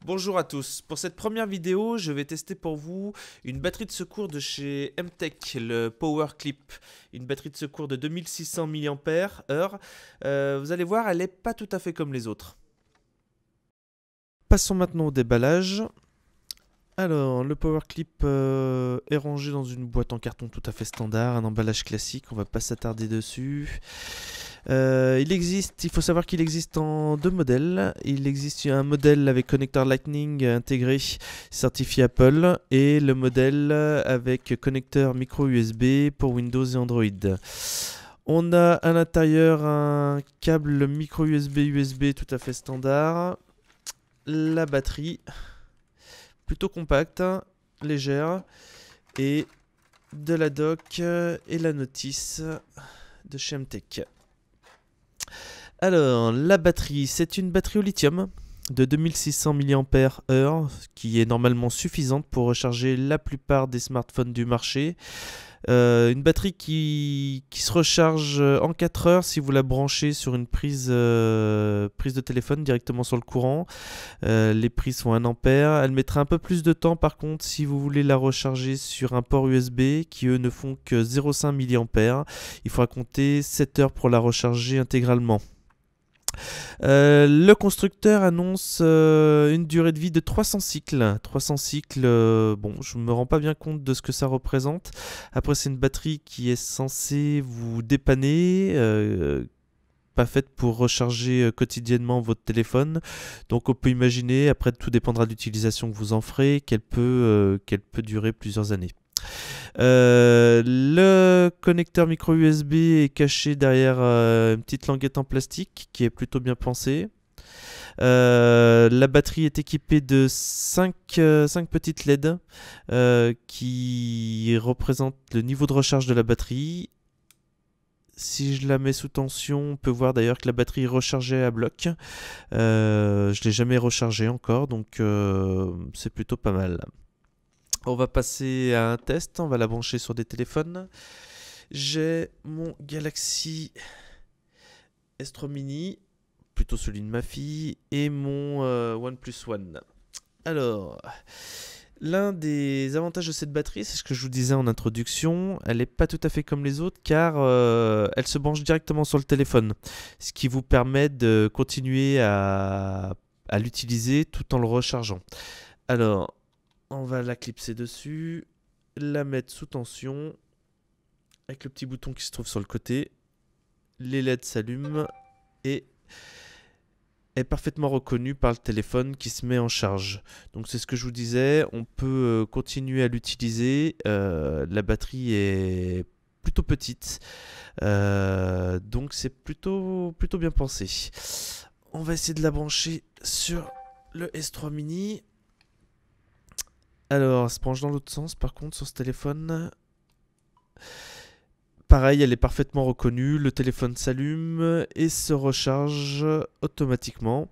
Bonjour à tous, pour cette première vidéo, je vais tester pour vous une batterie de secours de chez Emtech, le Power Clip. Une batterie de secours de 2600 mAh. Vous allez voir, elle n'est pas tout à fait comme les autres. Passons maintenant au déballage. Alors, le Power Clip est rangé dans une boîte en carton tout à fait standard, un emballage classique, on va pas s'attarder dessus. Il faut savoir qu'il existe en deux modèles. Il existe un modèle avec connecteur Lightning intégré, certifié Apple, et le modèle avec connecteur micro USB pour Windows et Android. On a à l'intérieur un câble micro USB tout à fait standard, la batterie plutôt compacte, légère, et de la dock et la notice de chez Emtech. Alors, la batterie, c'est une batterie au lithium de 2600 mAh qui est normalement suffisante pour recharger la plupart des smartphones du marché. Une batterie qui se recharge en 4 heures si vous la branchez sur une prise de téléphone directement sur le courant. Les prises sont 1 ampère. Elle mettra un peu plus de temps par contre si vous voulez la recharger sur un port USB qui eux ne font que 0,5 mA. Il faudra compter 7 heures pour la recharger intégralement. Le constructeur annonce une durée de vie de 300 cycles. 300 cycles, bon, je ne me rends pas bien compte de ce que ça représente. Après, c'est une batterie qui est censée vous dépanner, pas faite pour recharger quotidiennement votre téléphone. Donc on peut imaginer, après tout dépendra de l'utilisation que vous en ferez, qu'elle peut durer plusieurs années. Le connecteur micro USB est caché derrière une petite languette en plastique qui est plutôt bien pensée. La batterie est équipée de 5 petites LED qui représentent le niveau de recharge de la batterie. Si je la mets sous tension, on peut voir d'ailleurs que la batterie est rechargée à bloc. Je ne l'ai jamais rechargée encore, donc c'est plutôt pas mal. On va passer à un test, on va la brancher sur des téléphones. J'ai mon Galaxy S3 Mini, plutôt celui de ma fille, et mon OnePlus One. Alors, l'un des avantages de cette batterie, c'est ce que je vous disais en introduction, elle n'est pas tout à fait comme les autres car elle se branche directement sur le téléphone, ce qui vous permet de continuer à l'utiliser tout en le rechargeant. Alors, on va la clipser dessus, la mettre sous tension, avec le petit bouton qui se trouve sur le côté. Les LED s'allument et est parfaitement reconnue par le téléphone qui se met en charge. Donc c'est ce que je vous disais, on peut continuer à l'utiliser. La batterie est plutôt petite, donc c'est plutôt bien pensé. On va essayer de la brancher sur le S3 Mini. Alors, elle se branche dans l'autre sens, par contre, sur ce téléphone. Pareil, elle est parfaitement reconnue. Le téléphone s'allume et se recharge automatiquement.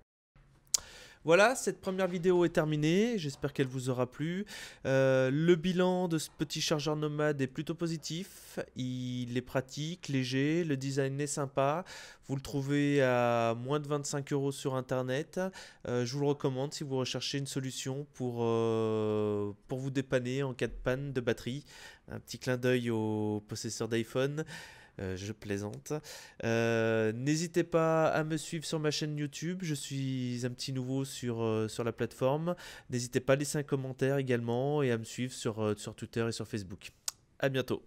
Voilà, cette première vidéo est terminée, j'espère qu'elle vous aura plu. Le bilan de ce petit chargeur nomade est plutôt positif, il est pratique, léger, le design est sympa. Vous le trouvez à moins de 25 € sur internet. Je vous le recommande si vous recherchez une solution pour vous dépanner en cas de panne de batterie. Un petit clin d'œil aux possesseurs d'iPhone. Je plaisante. N'hésitez pas à me suivre sur ma chaîne YouTube. Je suis un petit nouveau sur la plateforme. N'hésitez pas à laisser un commentaire également et à me suivre sur Twitter et sur Facebook. À bientôt.